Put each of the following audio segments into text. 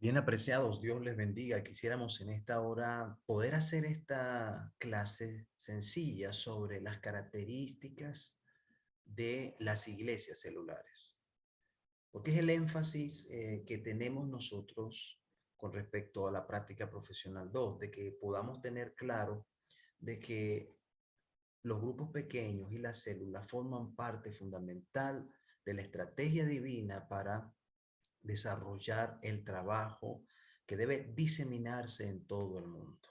Bien apreciados, Dios les bendiga. Quisiéramos en esta hora poder hacer esta clase sencilla sobre las características de las iglesias celulares, porque es el énfasis que tenemos nosotros con respecto a la práctica profesional 2, de que podamos tener claro de que los grupos pequeños y las células forman parte fundamental de la estrategia divina para desarrollar el trabajo que debe diseminarse en todo el mundo.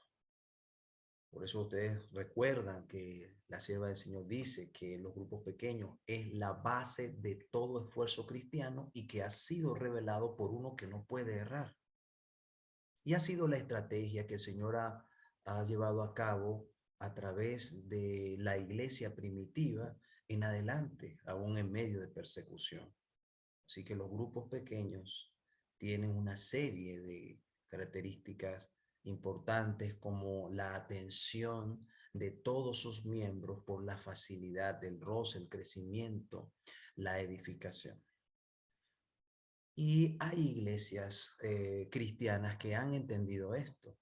Por eso ustedes recuerdan que la sierva del Señor dice que los grupos pequeños es la base de todo esfuerzo cristiano y que ha sido revelado por uno que no puede errar. Y ha sido la estrategia que el Señor ha llevado a cabo a través de la iglesia primitiva en adelante, aún en medio de persecución. Así que los grupos pequeños tienen una serie de características importantes como la atención de todos sus miembros por la facilidad del roce, el crecimiento, la edificación. Y hay iglesias cristianas que han entendido esto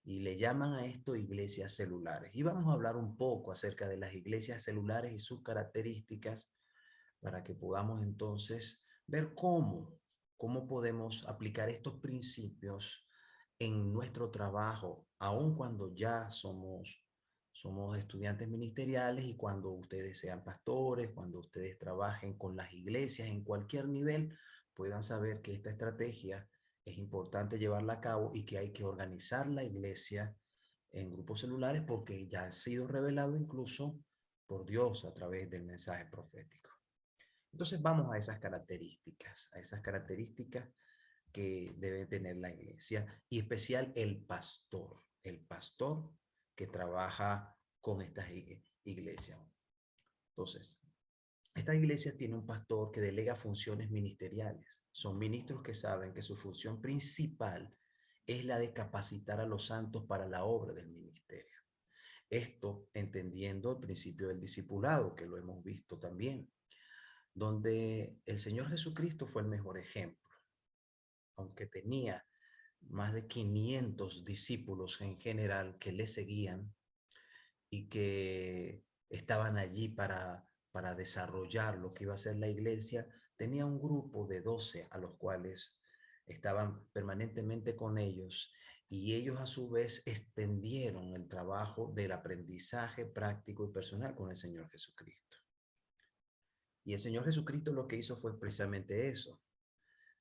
y le llaman a esto iglesias celulares. Y vamos a hablar un poco acerca de las iglesias celulares y sus características para que podamos entonces ver cómo podemos aplicar estos principios en nuestro trabajo, aun cuando ya somos estudiantes ministeriales y cuando ustedes sean pastores, cuando ustedes trabajen con las iglesias en cualquier nivel, puedan saber que esta estrategia es importante llevarla a cabo y que hay que organizar la iglesia en grupos celulares porque ya ha sido revelado incluso por Dios a través del mensaje profético. Entonces vamos a esas características que debe tener la iglesia y especial el pastor que trabaja con estas iglesias. Entonces, esta iglesia tiene un pastor que delega funciones ministeriales. Son ministros que saben que su función principal es la de capacitar a los santos para la obra del ministerio. Esto entendiendo el principio del discipulado, que lo hemos visto también, donde el Señor Jesucristo fue el mejor ejemplo, aunque tenía más de 500 discípulos en general que le seguían y que estaban allí para desarrollar lo que iba a ser la iglesia, tenía un grupo de 12 a los cuales estaban permanentemente con ellos y ellos a su vez extendieron el trabajo del aprendizaje práctico y personal con el Señor Jesucristo. Y el Señor Jesucristo lo que hizo fue precisamente eso.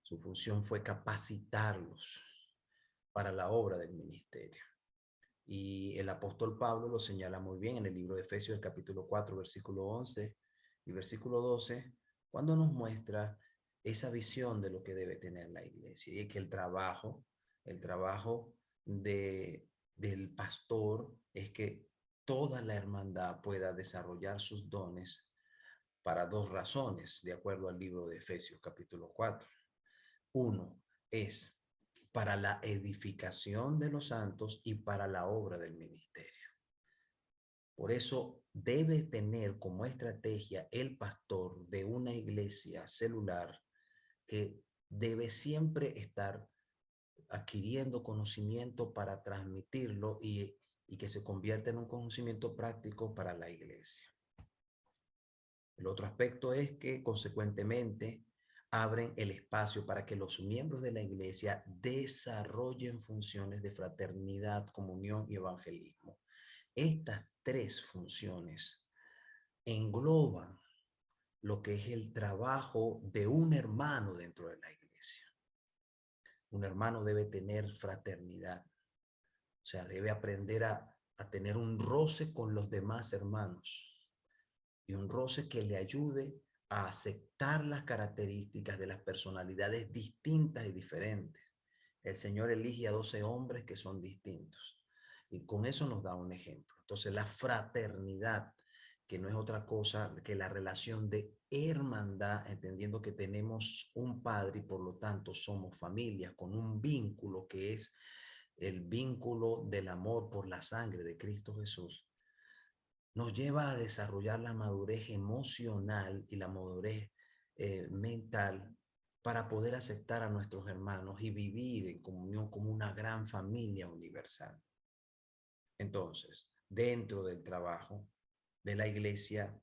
Su función fue capacitarlos para la obra del ministerio. Y el apóstol Pablo lo señala muy bien en el libro de Efesios, el capítulo 4, versículo 11 y versículo 12, cuando nos muestra esa visión de lo que debe tener la iglesia y que el trabajo del pastor es que toda la hermandad pueda desarrollar sus dones para dos razones, de acuerdo al libro de Efesios capítulo 4. Uno es para la edificación de los santos y para la obra del ministerio. Por eso debe tener como estrategia el pastor de una iglesia celular que debe siempre estar adquiriendo conocimiento para transmitirlo y que se convierta en un conocimiento práctico para la iglesia. El otro aspecto es que consecuentemente abren el espacio para que los miembros de la iglesia desarrollen funciones de fraternidad, comunión y evangelismo. Estas tres funciones engloban lo que es el trabajo de un hermano dentro de la iglesia. Un hermano debe tener fraternidad, o sea, debe aprender a tener un roce con los demás hermanos y un roce que le ayude a aceptar las características de las personalidades distintas y diferentes. El Señor elige a 12 hombres que son distintos y con eso nos da un ejemplo. Entonces la fraternidad, que no es otra cosa que la relación de hermandad, entendiendo que tenemos un padre y por lo tanto somos familias con un vínculo que es el vínculo del amor por la sangre de Cristo Jesús, nos lleva a desarrollar la madurez emocional y la madurez mental para poder aceptar a nuestros hermanos y vivir en comunión como una gran familia universal. Entonces, dentro del trabajo de la iglesia,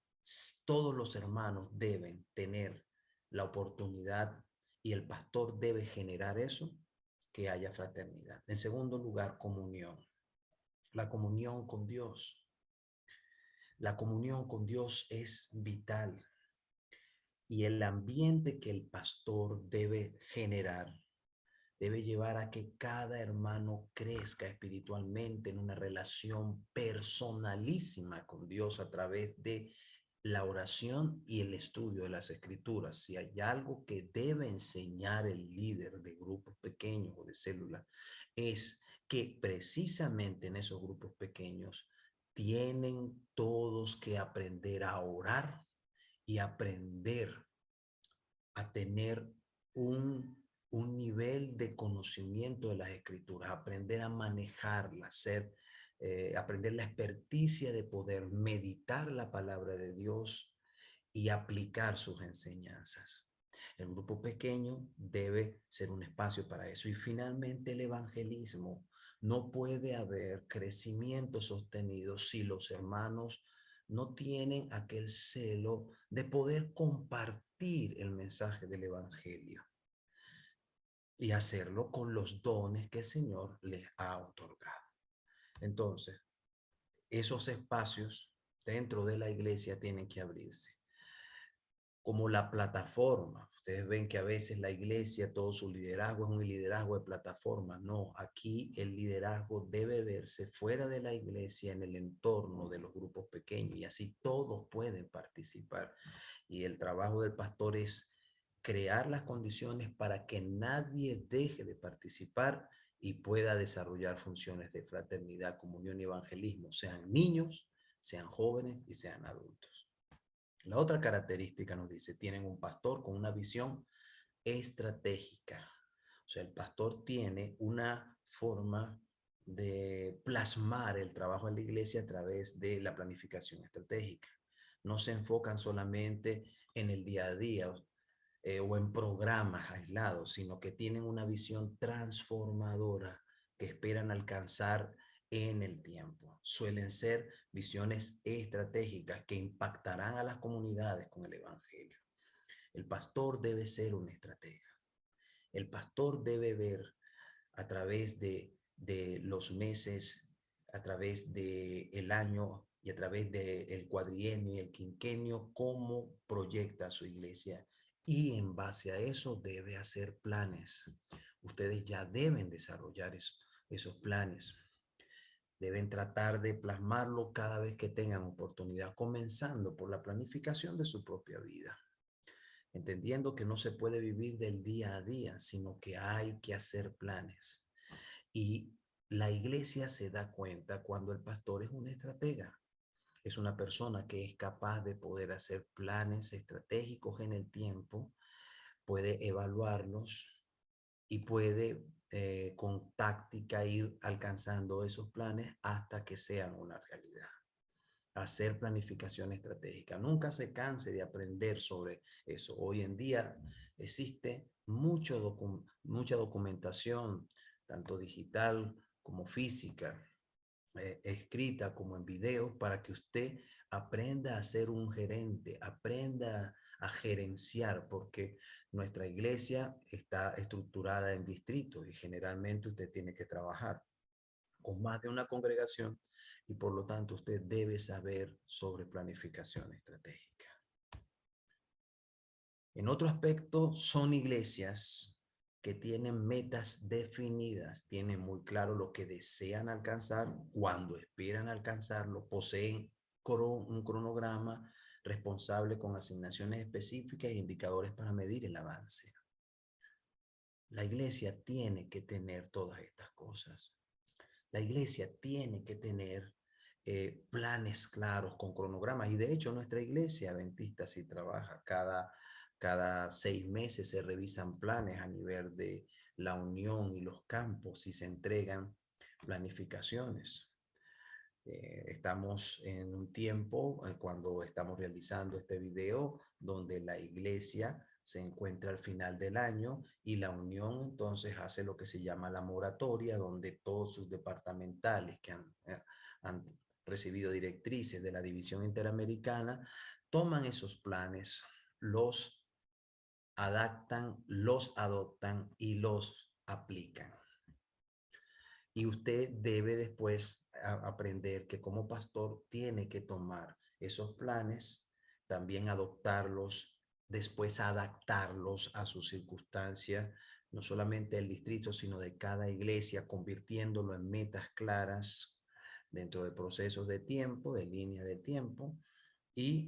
todos los hermanos deben tener la oportunidad y el pastor debe generar eso, que haya fraternidad. En segundo lugar, comunión. La comunión con Dios. La comunión con Dios es vital y el ambiente que el pastor debe generar debe llevar a que cada hermano crezca espiritualmente en una relación personalísima con Dios a través de la oración y el estudio de las escrituras. Si hay algo que debe enseñar el líder de grupos pequeños o de células, es que precisamente en esos grupos pequeños tienen todos que aprender a orar y aprender a tener un nivel de conocimiento de las escrituras, aprender a manejarlas, aprender la experticia de poder meditar la palabra de Dios y aplicar sus enseñanzas. El grupo pequeño debe ser un espacio para eso. Y finalmente el evangelismo. No puede haber crecimiento sostenido si los hermanos no tienen aquel celo de poder compartir el mensaje del evangelio y hacerlo con los dones que el Señor les ha otorgado. Entonces, esos espacios dentro de la iglesia tienen que abrirse como la plataforma. Ustedes ven que a veces la iglesia, todo su liderazgo es un liderazgo de plataforma. No, aquí el liderazgo debe verse fuera de la iglesia, en el entorno de los grupos pequeños, y así todos pueden participar. Y el trabajo del pastor es crear las condiciones para que nadie deje de participar y pueda desarrollar funciones de fraternidad, comunión y evangelismo, sean niños, sean jóvenes y sean adultos. La otra característica nos dice, tienen un pastor con una visión estratégica. O sea, el pastor tiene una forma de plasmar el trabajo en la iglesia a través de la planificación estratégica. No se enfocan solamente en el día a día o en programas aislados, sino que tienen una visión transformadora que esperan alcanzar en el tiempo. Suelen ser visiones estratégicas que impactarán a las comunidades con el evangelio. El pastor debe ser un estratega. El pastor debe ver a través de los meses, a través del año y a través del cuadrienio y el quinquenio, cómo proyecta su iglesia. Y en base a eso debe hacer planes. Ustedes ya deben desarrollar esos planes. Deben tratar de plasmarlo cada vez que tengan oportunidad, comenzando por la planificación de su propia vida, entendiendo que no se puede vivir del día a día, sino que hay que hacer planes. Y la iglesia se da cuenta cuando el pastor es un estratega, es una persona que es capaz de poder hacer planes estratégicos en el tiempo, puede evaluarlos y puede con táctica ir alcanzando esos planes hasta que sean una realidad. Hacer planificación estratégica. Nunca se canse de aprender sobre eso. Hoy en día existe mucha documentación, tanto digital como física, escrita como en video, para que usted aprenda a ser un gerente, aprenda a gerenciar, porque nuestra iglesia está estructurada en distritos y generalmente usted tiene que trabajar con más de una congregación y por lo tanto usted debe saber sobre planificación estratégica. En otro aspecto, son iglesias que tienen metas definidas, tienen muy claro lo que desean alcanzar, cuando esperan alcanzarlo, poseen un cronograma responsable con asignaciones específicas e indicadores para medir el avance. La iglesia tiene que tener todas estas cosas. La iglesia tiene que tener planes claros con cronogramas, y de hecho nuestra iglesia adventista sí trabaja. Cada 6 meses se revisan planes a nivel de la unión y los campos y se entregan planificaciones. Estamos en un tiempo cuando estamos realizando este video donde la iglesia se encuentra al final del año y la unión entonces hace lo que se llama la moratoria, donde todos sus departamentales que han recibido directrices de la División Interamericana toman esos planes, los adaptan, los adoptan y los aplican. Y usted debe después aprender que como pastor tiene que tomar esos planes, también adoptarlos, después adaptarlos a sus circunstancias, no solamente del distrito, sino de cada iglesia, convirtiéndolo en metas claras dentro de procesos de tiempo, de línea de tiempo, y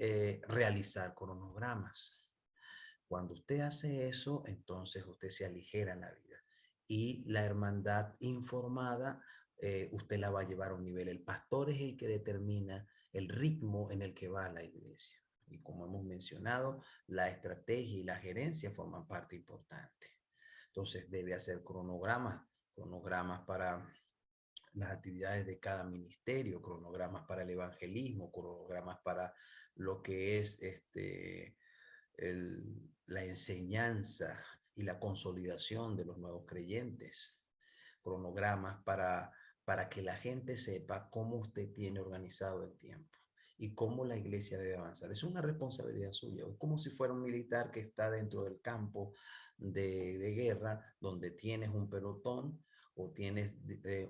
realizar cronogramas. Cuando usted hace eso, entonces usted se aligera en la vida. Y la hermandad informada, usted la va a llevar a un nivel. El pastor es el que determina el ritmo en el que va la iglesia. Y como hemos mencionado, la estrategia y la gerencia forman parte importante. Entonces debe hacer cronogramas para las actividades de cada ministerio, cronogramas para el evangelismo, cronogramas para lo que es la enseñanza y la consolidación de los nuevos creyentes, cronogramas para que la gente sepa cómo usted tiene organizado el tiempo y cómo la iglesia debe avanzar. Es una responsabilidad suya. Es como si fuera un militar que está dentro del campo de guerra, donde tienes un pelotón o tienes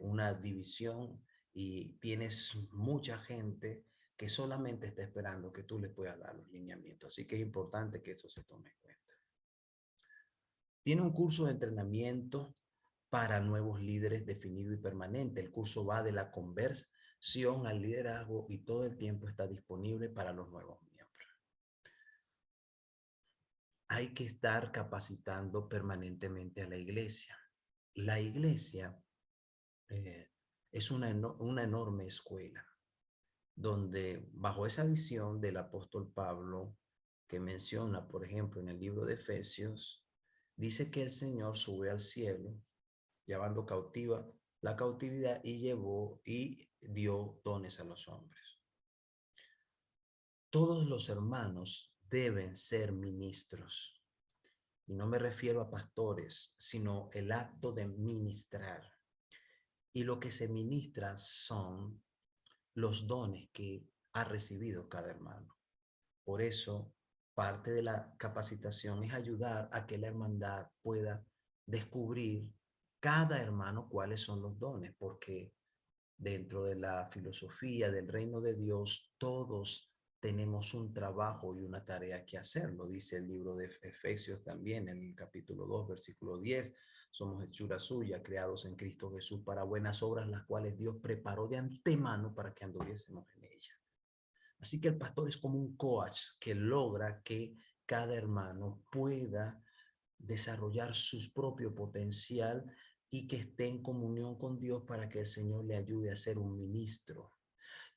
una división y tienes mucha gente que solamente está esperando que tú le puedas dar los lineamientos. Así que es importante que eso se tome en cuenta. Tiene un curso de entrenamiento para nuevos líderes definido y permanente. El curso va de la conversión al liderazgo y todo el tiempo está disponible para los nuevos miembros. Hay que estar capacitando permanentemente a la iglesia. La iglesia es una enorme escuela donde bajo esa visión del apóstol Pablo que menciona, por ejemplo, en el libro de Efesios, dice que el Señor sube al cielo, llevando cautiva la cautividad y llevó y dio dones a los hombres. Todos los hermanos deben ser ministros. Y no me refiero a pastores, sino el acto de ministrar. Y lo que se ministra son los dones que ha recibido cada hermano. Por eso, parte de la capacitación es ayudar a que la hermandad pueda descubrir cada hermano cuáles son los dones, porque dentro de la filosofía del reino de Dios, todos tenemos un trabajo y una tarea que hacer. Lo dice el libro de Efesios también, en el capítulo 2, versículo 10. Somos hechura suya, creados en Cristo Jesús para buenas obras, las cuales Dios preparó de antemano para que anduviésemos en ellas. Así que el pastor es como un coach que logra que cada hermano pueda desarrollar su propio potencial y que esté en comunión con Dios para que el Señor le ayude a ser un ministro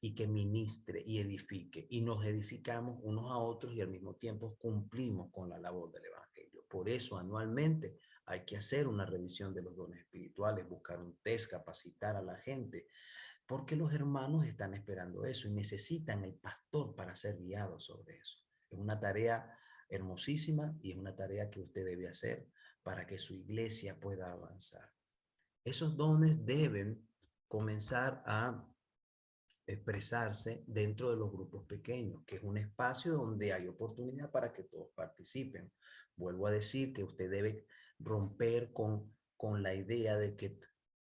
y que ministre y edifique. Y nos edificamos unos a otros y al mismo tiempo cumplimos con la labor del evangelio. Por eso anualmente hay que hacer una revisión de los dones espirituales, buscar un test, capacitar a la gente, porque los hermanos están esperando eso y necesitan el pastor para ser guiados sobre eso. Es una tarea hermosísima y es una tarea que usted debe hacer para que su iglesia pueda avanzar. Esos dones deben comenzar a expresarse dentro de los grupos pequeños, que es un espacio donde hay oportunidad para que todos participen. Vuelvo a decir que usted debe romper con la idea de que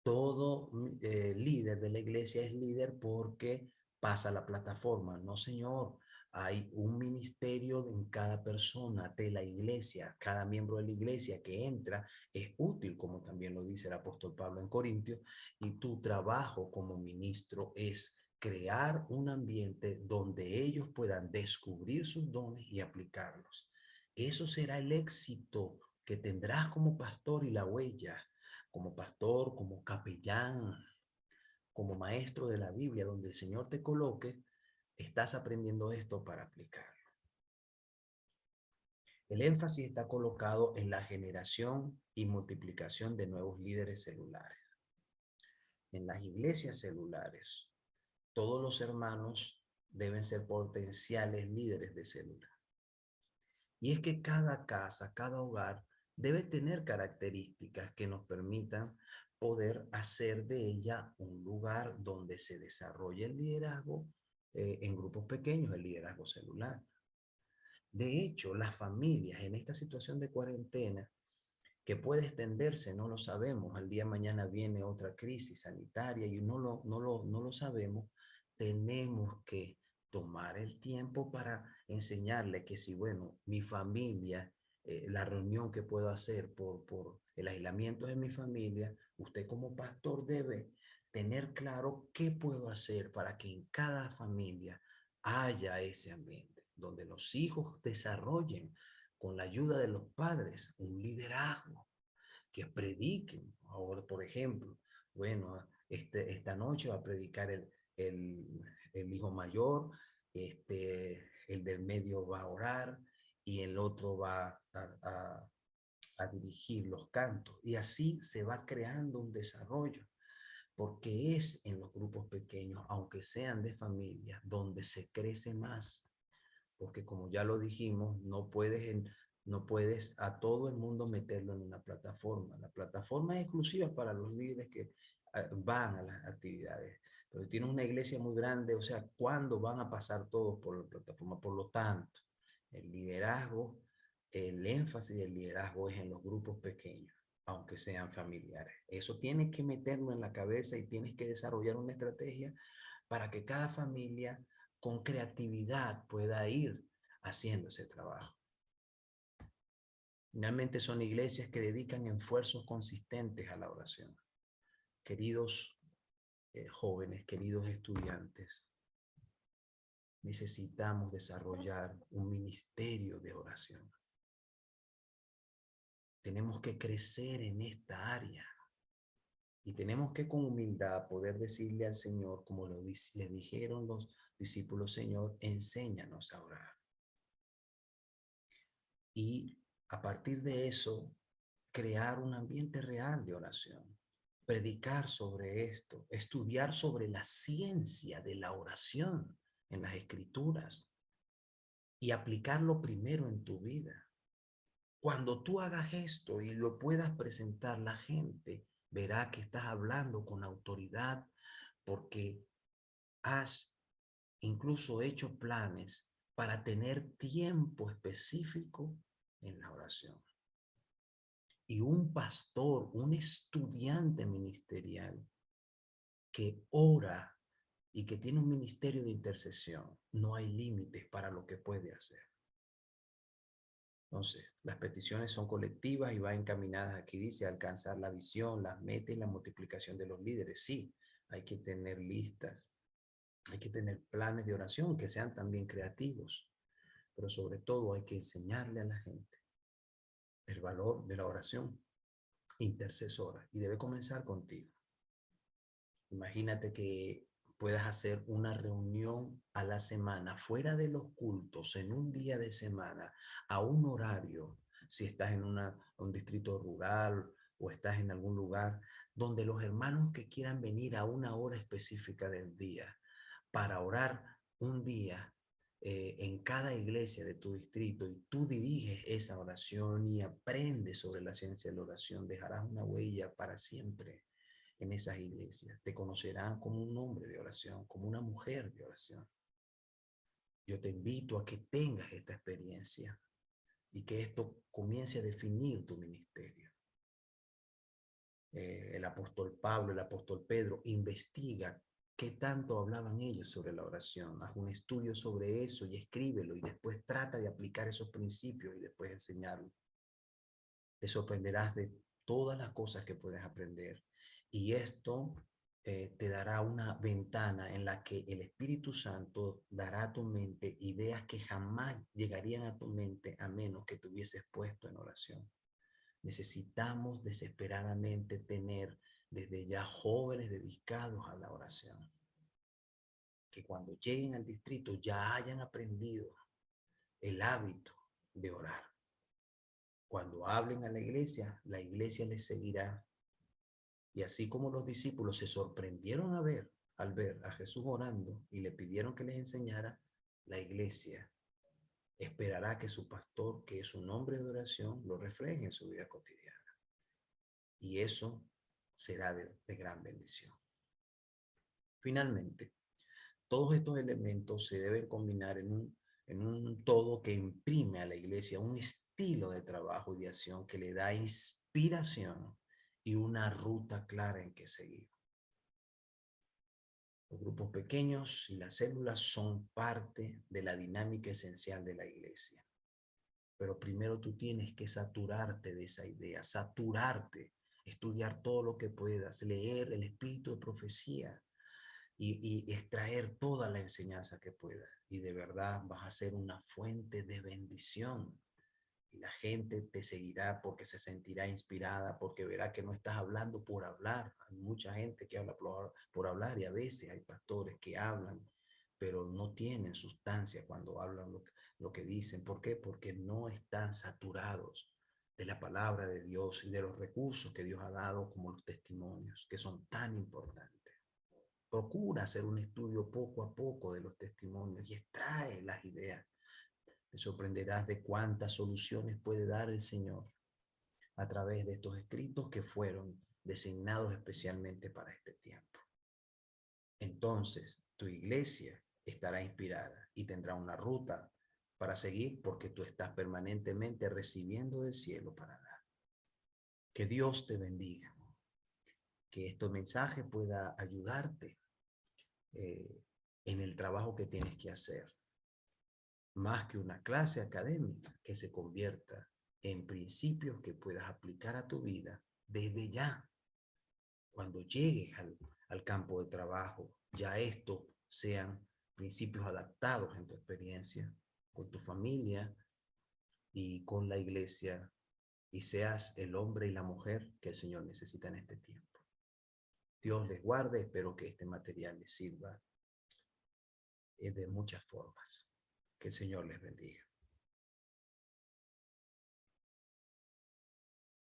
todo líder de la iglesia es líder porque pasa la plataforma. No, señor. Hay un ministerio en cada persona de la iglesia. Cada miembro de la iglesia que entra es útil, como también lo dice el apóstol Pablo en Corintios, y tu trabajo como ministro es crear un ambiente donde ellos puedan descubrir sus dones y aplicarlos. Eso será el éxito que tendrás como pastor y la huella, como pastor, como capellán, como maestro de la Biblia, donde el Señor te coloque, estás aprendiendo esto para aplicarlo. El énfasis está colocado en la generación y multiplicación de nuevos líderes celulares. En las iglesias celulares, todos los hermanos deben ser potenciales líderes de célula. Y es que cada casa, cada hogar debe tener características que nos permitan poder hacer de ella un lugar donde se desarrolle el liderazgo en grupos pequeños, el liderazgo celular. De hecho, las familias en esta situación de cuarentena, que puede extenderse, no lo sabemos, al día de mañana viene otra crisis sanitaria y no lo sabemos, tenemos que tomar el tiempo para enseñarle que si, bueno, mi familia, la reunión que puedo hacer por el aislamiento de mi familia, usted como pastor debe tener claro qué puedo hacer para que en cada familia haya ese ambiente, donde los hijos desarrollen con la ayuda de los padres un liderazgo, que prediquen. Ahora, por ejemplo, bueno, esta noche va a predicar el hijo mayor, el del medio va a orar y el otro va a dirigir los cantos. Y así se va creando un desarrollo, porque es en los grupos pequeños, aunque sean de familia, donde se crece más, porque como ya lo dijimos, no puedes a todo el mundo meterlo en una plataforma. La plataforma es exclusiva para los líderes que van a las actividades. Pero tiene una iglesia muy grande, o sea, ¿cuándo van a pasar todos por la plataforma? Por lo tanto, el liderazgo, el énfasis del liderazgo es en los grupos pequeños, aunque sean familiares. Eso tienes que meterlo en la cabeza y tienes que desarrollar una estrategia para que cada familia con creatividad pueda ir haciendo ese trabajo. Finalmente son iglesias que dedican esfuerzos consistentes a la oración. Queridos jóvenes, queridos estudiantes, necesitamos desarrollar un ministerio de oración. Tenemos que crecer en esta área y tenemos que con humildad poder decirle al Señor, como le dijeron los discípulos: Señor, enséñanos a orar. Y a partir de eso, crear un ambiente real de oración, predicar sobre esto, estudiar sobre la ciencia de la oración en las escrituras y aplicarlo primero en tu vida. Cuando tú hagas esto y lo puedas presentar, la gente verá que estás hablando con autoridad, porque has incluso hecho planes para tener tiempo específico en la oración. Y un pastor, un estudiante ministerial que ora y que tiene un ministerio de intercesión, no hay límites para lo que puede hacer. Entonces, las peticiones son colectivas y va encaminadas, aquí dice, a alcanzar la visión, las metas y la multiplicación de los líderes. Sí, hay que tener listas, hay que tener planes de oración que sean también creativos, pero sobre todo hay que enseñarle a la gente el valor de la oración intercesora y debe comenzar contigo. Imagínate que puedas hacer una reunión a la semana fuera de los cultos, en un día de semana, a un horario, si estás en un distrito rural o estás en algún lugar donde los hermanos que quieran venir a una hora específica del día para orar un día en cada iglesia de tu distrito, y tú diriges esa oración y aprendes sobre la ciencia de la oración, dejarás una huella para siempre en esas iglesias. Te conocerán como un hombre de oración, como una mujer de oración. Yo te invito a que tengas esta experiencia y que esto comience a definir tu ministerio. El apóstol Pablo, el apóstol Pedro, investiga qué tanto hablaban ellos sobre la oración. Haz un estudio sobre eso y escríbelo, y después trata de aplicar esos principios y después enseñarlo. Te sorprenderás de todas las cosas que puedes aprender. Y esto te dará una ventana en la que el Espíritu Santo dará a tu mente ideas que jamás llegarían a tu mente a menos que te hubieses puesto en oración. Necesitamos desesperadamente tener desde ya jóvenes dedicados a la oración, que cuando lleguen al distrito ya hayan aprendido el hábito de orar. Cuando hablen a la iglesia les seguirá. Y así como los discípulos se sorprendieron al ver a Jesús orando y le pidieron que les enseñara, la iglesia esperará que su pastor, que es un hombre de oración, lo refleje en su vida cotidiana. Y eso será de gran bendición. Finalmente, todos estos elementos se deben combinar en un todo que imprime a la iglesia un estilo de trabajo y de acción que le da inspiración y una ruta clara en que seguir. Los grupos pequeños y las células son parte de la dinámica esencial de la iglesia. Pero primero tú tienes que saturarte de esa idea, saturarte, estudiar todo lo que puedas, leer el espíritu de profecía y extraer toda la enseñanza que puedas. Y de verdad vas a ser una fuente de bendición. Y la gente te seguirá porque se sentirá inspirada, porque verá que no estás hablando por hablar. Hay mucha gente que habla por hablar y a veces hay pastores que hablan, pero no tienen sustancia cuando hablan lo que dicen. ¿Por qué? Porque no están saturados de la palabra de Dios y de los recursos que Dios ha dado, como los testimonios, que son tan importantes. Procura hacer un estudio poco a poco de los testimonios y extrae las ideas. Te sorprenderás de cuántas soluciones puede dar el Señor a través de estos escritos que fueron designados especialmente para este tiempo. Entonces, tu iglesia estará inspirada y tendrá una ruta para seguir porque tú estás permanentemente recibiendo del cielo para dar. Que Dios te bendiga. Que este mensaje pueda ayudarte en el trabajo que tienes que hacer. Más que una clase académica, que se convierta en principios que puedas aplicar a tu vida desde ya. Cuando llegues al campo de trabajo, ya estos sean principios adaptados en tu experiencia, con tu familia y con la iglesia, y seas el hombre y la mujer que el Señor necesita en este tiempo. Dios les guarde, espero que este material les sirva de muchas formas. Que el Señor les bendiga.